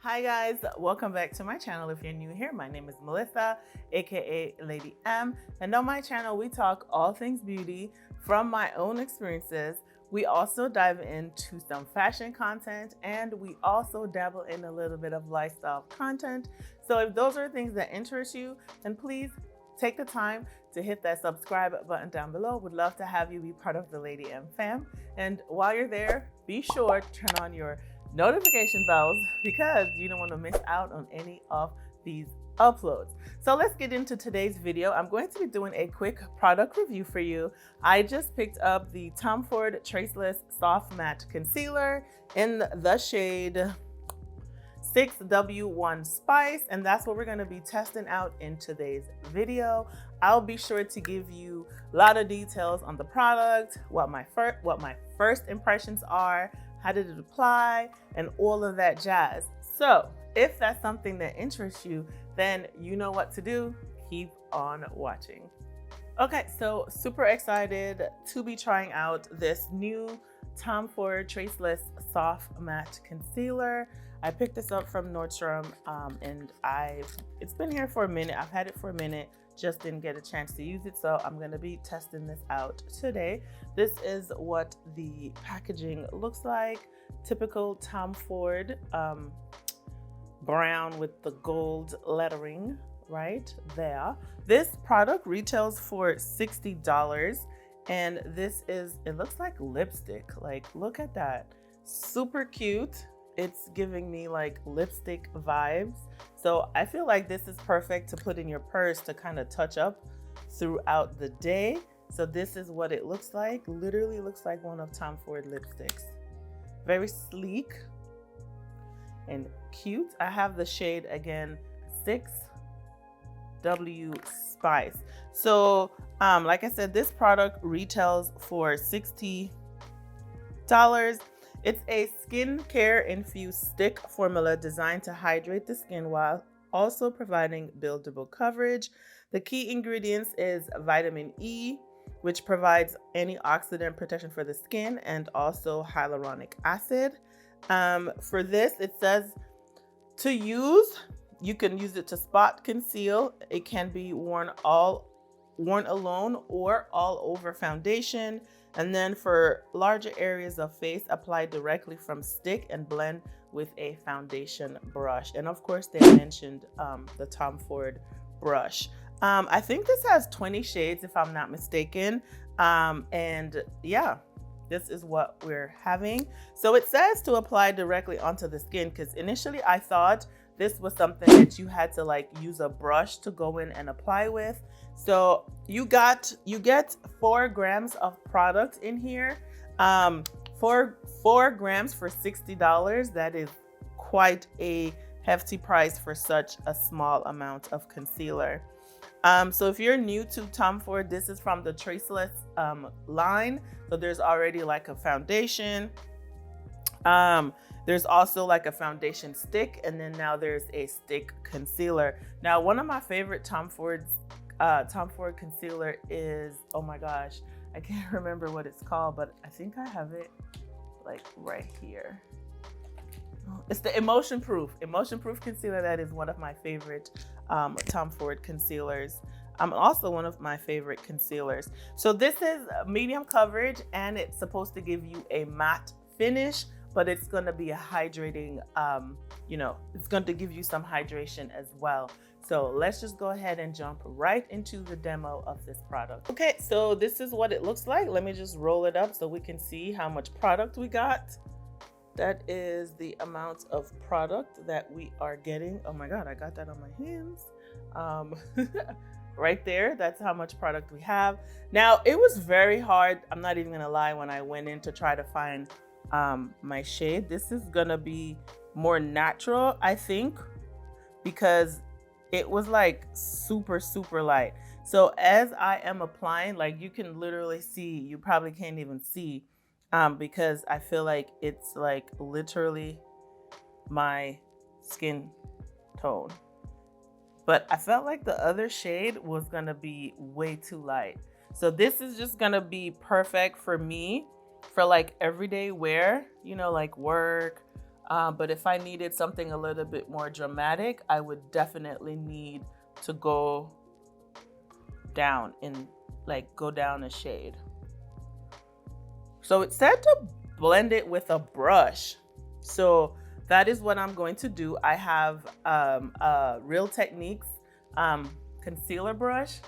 Hi guys, welcome back to my channel. If you're new here, my name is Melissa, aka Lady M, and on my channel we talk all things beauty from my own experiences. We also dive into some fashion content, and we also dabble in a little bit of lifestyle content. So if those are things that interest you, then please take the time to hit that subscribe button down below. Would love to have you be part of the Lady M fam. And while you're there, be sure to turn on your notification bells because you don't want to miss out on any of these uploads. So let's get into today's video. I'm going to be doing a quick product review for you. I just picked up the Tom Ford Traceless Soft Matte Concealer in the shade 6W1 Spice, and that's what we're going to be testing out in today's video. I'll be sure to give you a lot of details on the product, what my first impressions are, how did it apply, and all of that jazz. So if that's something that interests you, then you know what to do. Keep on watching. Okay, so super excited to be trying out this new Tom Ford Traceless Soft Matte Concealer. I picked this up from Nordstrom, and it's been here for a minute. I've had it for a minute, just didn't get a chance to use it, so I'm gonna be testing this out today. This is what the packaging looks like. Typical Tom Ford brown with the gold lettering right there. This product retails for $60, and this is, it looks like lipstick. Like, look at that, super cute. It's giving me like lipstick vibes. So I feel like this is perfect to put in your purse to kind of touch up throughout the day. So this is what it looks like. Literally looks like one of Tom Ford lipsticks. Very sleek and cute. I have the shade again, 6W Spice. So like I said, this product retails for $60. It's a skincare infused stick formula designed to hydrate the skin while also providing buildable coverage. The key ingredients is vitamin E, which provides antioxidant protection for the skin, and also hyaluronic acid. For this, it says to use, you can use it to spot conceal. It can be worn alone or all over foundation. And then for larger areas of face, apply directly from stick and blend with a foundation brush. And of course, they mentioned the Tom Ford brush. I think this has 20 shades if I'm not mistaken. And yeah, this is what we're having. So it says to apply directly onto the skin, because initially I thought this was something that you had to like use a brush to go in and apply with. So you get 4 grams of product in here. 4 grams for $60. That is quite a hefty price for such a small amount of concealer. So if you're new to Tom Ford, this is from the Traceless line. So there's already like a foundation. There's also like a foundation stick, and then now there's a stick concealer. Now, one of my favorite Tom Ford concealer is, oh my gosh, I can't remember what it's called, but I think I have it like right here. It's the Emotion Proof concealer. That is one of my favorite Tom Ford concealers. Also one of my favorite concealers. So this is medium coverage, and it's supposed to give you a matte finish, but it's going to be a hydrating, it's going to give you some hydration as well. So let's just go ahead and jump right into the demo of this product. Okay, so this is what it looks like. Let me just roll it up so we can see how much product we got. That is the amount of product that we are getting. Oh my God, I got that on my hands. Right there, that's how much product we have. Now, it was very hard, I'm not even gonna lie, when I went in to try to find my shade. This is gonna be more natural, I think, because it was like super light. So as I am applying, like you can literally see, you probably can't even see, because I feel like it's like literally my skin tone. But I felt like the other shade was gonna be way too light. So this is just gonna be perfect for me for like everyday wear, like work, But if I needed something a little bit more dramatic, I would definitely need to go down in, like, go down a shade. So it said to blend it with a brush. So that is what I'm going to do. I have Real Techniques concealer brush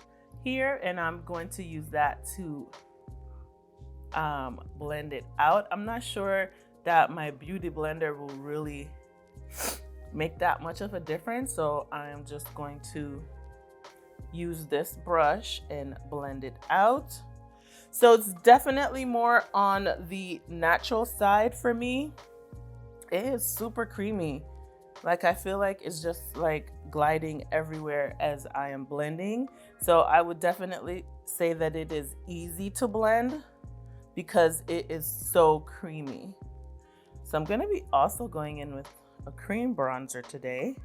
here, and I'm going to use that to blend it out. I'm not sure that my beauty blender will really make that much of a difference, so I'm just going to use this brush and blend it out. So it's definitely more on the natural side for me. It is super creamy. Like, I feel like it's just like gliding everywhere as I am blending. So I would definitely say that it is easy to blend because it is so creamy. So I'm gonna be also going in with a cream bronzer today.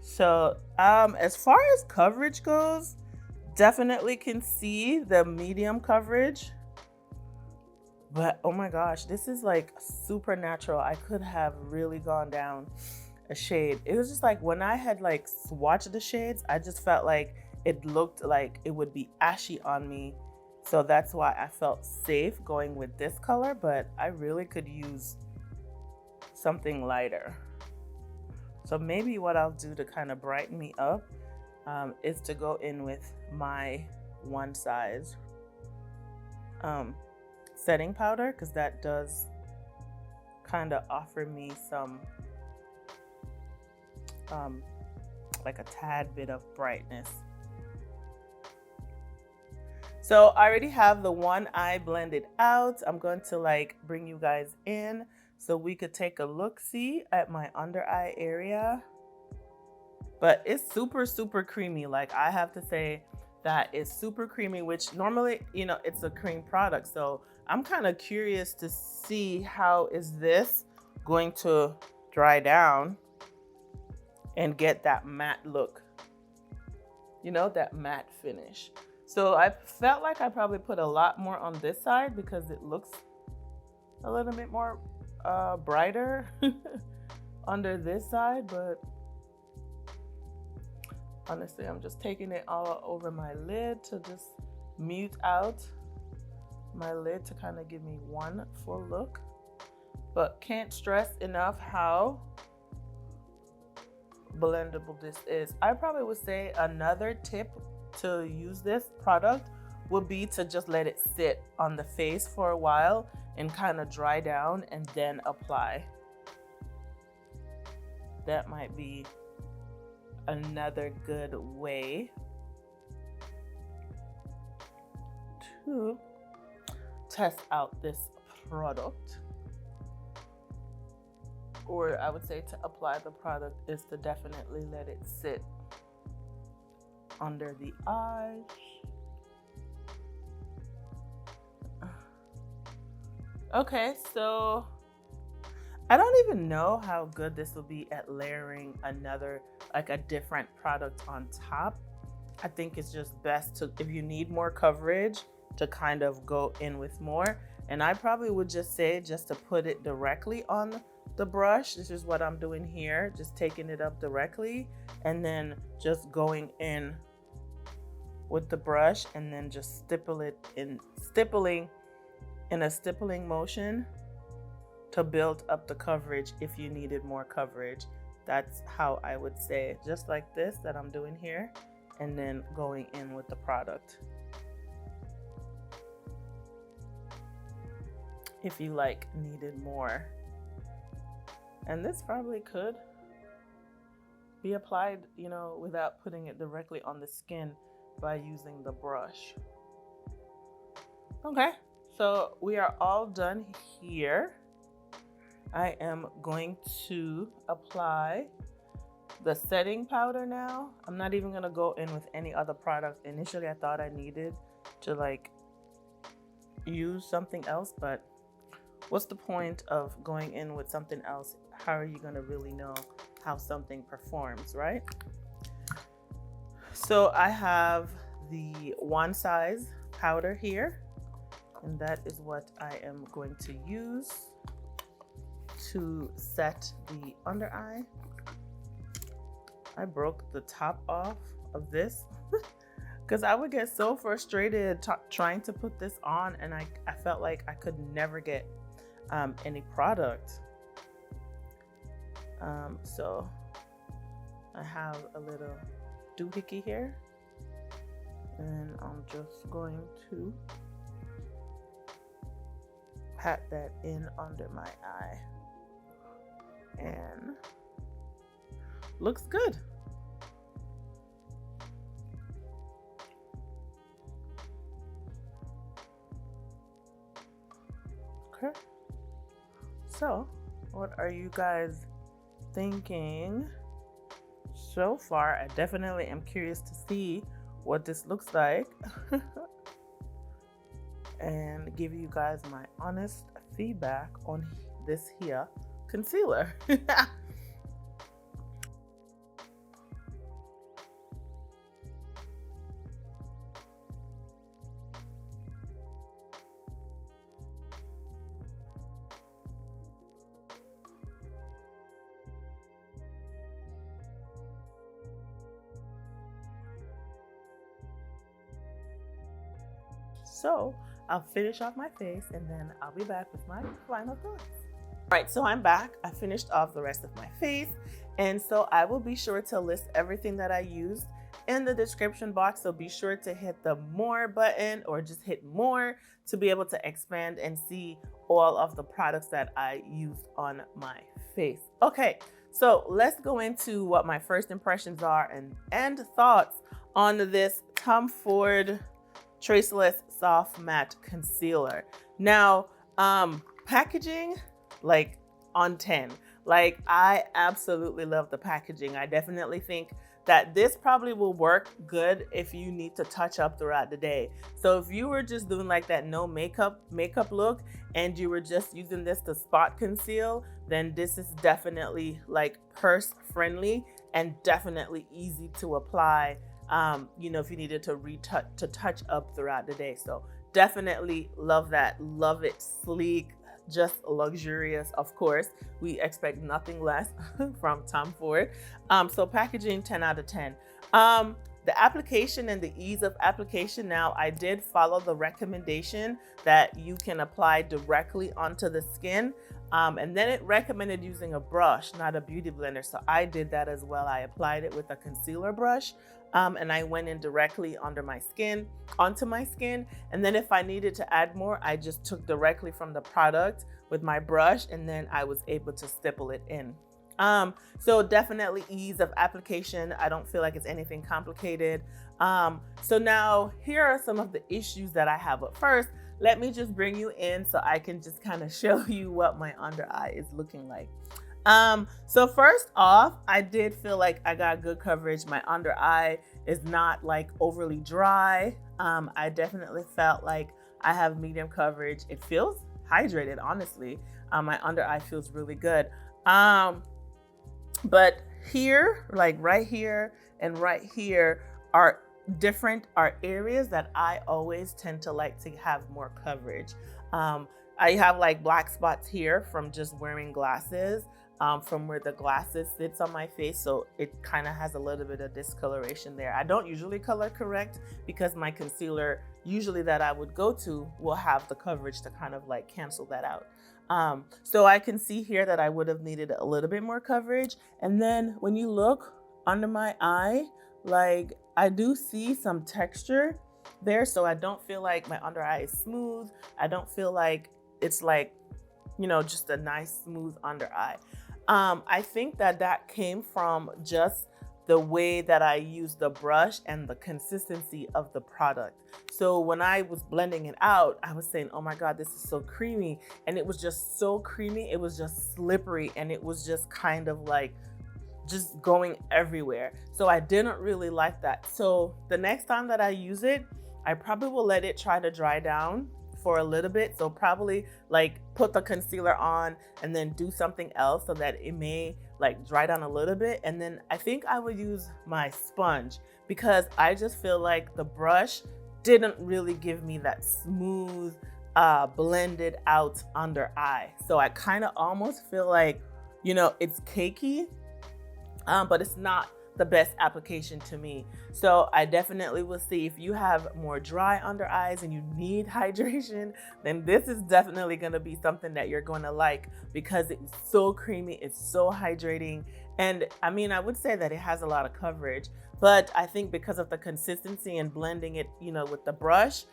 So as far as coverage goes, definitely can see the medium coverage. But oh my gosh, this is like super natural. I could have really gone down a shade. It was just like when I had like swatched the shades, I just felt like it looked like it would be ashy on me. So that's why I felt safe going with this color, but I really could use something lighter. So maybe what I'll do to kind of brighten me up is to go in with my One Size setting powder, because that does kind of offer me some like a tad bit of brightness. So I already have the one eye blended out. I'm going to like bring you guys in so we could take a look-see at my under eye area. But it's super, super creamy. Like, I have to say that it's super creamy, which normally, you know, it's a cream product. So I'm kind of curious to see how is this going to dry down and get that matte look, you know, that matte finish. So I felt like I probably put a lot more on this side because it looks a little bit more brighter under this side, but honestly, I'm just taking it all over my lid to just mute out my lid to kind of give me one full look. But can't stress enough how blendable this is. I probably would say another tip to use this product would be to just let it sit on the face for a while and kind of dry down and then apply. That might be another good way to test out this product. Or I would say to apply the product is to definitely let it sit under the eyes. Okay, so I don't even know how good this will be at layering another, like a different product on top. I think it's just best to, if you need more coverage, to kind of go in with more. And I probably would just say just to put it directly on the brush. This is what I'm doing here, just taking it up directly and then just going in with the brush and then just stippling in a stippling motion to build up the coverage if you needed more coverage. That's how I would say, just like this that I'm doing here, and then going in with the product. If you like needed more. And this probably could be applied, you know, without putting it directly on the skin by using the brush. Okay, so we are all done here. I am going to apply the setting powder now. I'm not even gonna go in with any other product. Initially, I thought I needed to like use something else, but what's the point of going in with something else? How are you gonna really know how something performs, right? So I have the One Size powder here, and that is what I am going to use. to set the under eye. I broke the top off of this because I would get so frustrated trying to put this on, and I felt like I could never get any product. So I have a little doohickey here, and I'm just going to pat that in under my eye, and looks good. Okay, so what are you guys thinking so far? I definitely am curious to see what this looks like and give you guys my honest feedback on this here concealer. So I'll finish off my face and then I'll be back with my final thoughts. All right, so I'm back. I finished off the rest of my face, and so I will be sure to list everything that I used in the description box. So be sure to hit the more button or just hit more to be able to expand and see all of the products that I used on my face. Okay, so let's go into what my first impressions are and thoughts on this Tom Ford Traceless Soft Matte Concealer. Now, packaging, like on 10. Like, I absolutely love the packaging. I definitely think that this probably will work good if you need to touch up throughout the day. So if you were just doing like that no makeup look and you were just using this to spot conceal, then this is definitely like purse friendly and definitely easy to apply. You know, if you needed to touch up throughout the day. So definitely love that. Love it. Sleek, just luxurious. Of course, we expect nothing less from Tom Ford. So packaging, 10 out of 10. The application and the ease of application. Now, I did follow the recommendation that you can apply directly onto the skin. And then it recommended using a brush, not a beauty blender. So I did that as well. I applied it with a concealer brush. And I went in directly onto my skin. And then if I needed to add more, I just took directly from the product with my brush, and then I was able to stipple it in. So definitely ease of application. I don't feel like it's anything complicated. So now here are some of the issues that I have. But first, let me just bring you in so I can just kind of show you what my under eye is looking like. So first off, I did feel like I got good coverage. My under eye is not like overly dry. I definitely felt like I have medium coverage. It feels hydrated, honestly. My under eye feels really good. But here, like right here and right here are areas that I always tend to like to have more coverage. I have like black spots here from just wearing glasses. From where the glasses sits on my face, so it kind of has a little bit of discoloration there. I don't usually color correct because my concealer usually that I would go to will have the coverage to kind of like cancel that out. So I can see here that I would have needed a little bit more coverage. And then when you look under my eye, like I do see some texture there, so I don't feel like my under eye is smooth. I don't feel like it's like, you know, just a nice smooth under eye. I think that came from just the way that I use the brush and the consistency of the product. So when I was blending it out, I was saying, oh my God, this is so creamy. And it was just so creamy. It was just slippery. And it was just kind of like just going everywhere. So I didn't really like that. So the next time that I use it, I probably will let it try to dry down for a little bit. So probably like put the concealer on and then do something else so that it may like dry down a little bit. And then I think I would use my sponge because I just feel like the brush didn't really give me that smooth blended out under eye. So I kind of almost feel like, you know, it's cakey, but it's not the best application to me. So I definitely will see if you have more dry under eyes and you need hydration, then this is definitely going to be something that you're going to like, because it's so creamy, it's so hydrating. And I mean, I would say that it has a lot of coverage, but I think because of the consistency and blending it, you know, with the brush,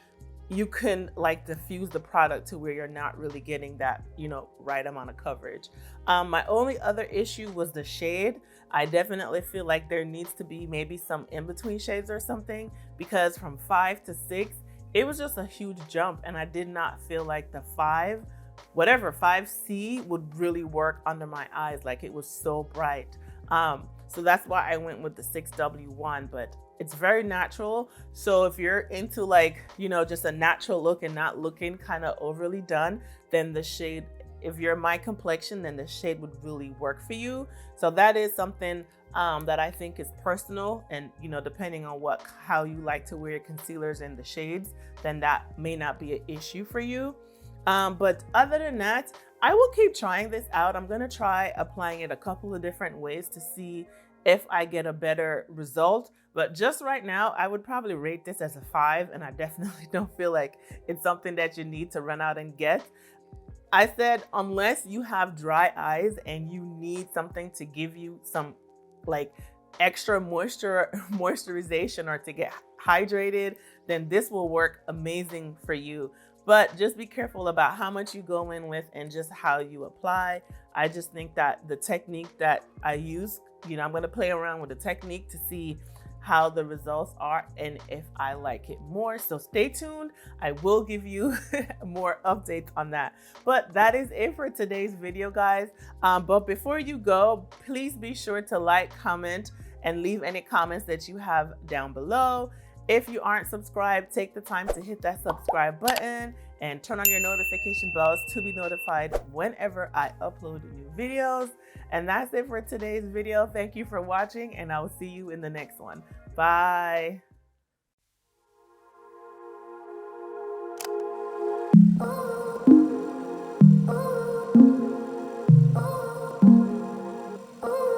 you can like diffuse the product to where you're not really getting that, you know, right amount of coverage. My only other issue was the shade. I definitely feel like there needs to be maybe some in-between shades or something, because from 5 to 6, it was just a huge jump, and I did not feel like the 5C would really work under my eyes. Like, it was so bright. So that's why I went with the 6W1, but it's very natural. So if you're into like, you know, just a natural look and not looking kind of overly done, then the shade, if you're my complexion, then the shade would really work for you. So that is something that I think is personal, and, you know, depending on how you like to wear concealers and the shades, then that may not be an issue for you. But other than that, I will keep trying this out. I'm going to try applying it a couple of different ways to see if I get a better result. But just right now, I would probably rate this as a 5, and I definitely don't feel like it's something that you need to run out and get. I said, unless you have dry eyes and you need something to give you some like extra moisturization or to get hydrated, then this will work amazing for you. But just be careful about how much you go in with and just how you apply. I just think that the technique that I use, you know, I'm going to play around with the technique to see how the results are and if I like it more. So stay tuned. I will give you more updates on that. But that is it for today's video, guys. But before you go, please be sure to like, comment, and leave any comments that you have down below. If you aren't subscribed, take the time to hit that subscribe button and turn on your notification bells to be notified whenever I upload new videos. And that's it for today's video. Thank you for watching, and I will see you in the next one. Bye.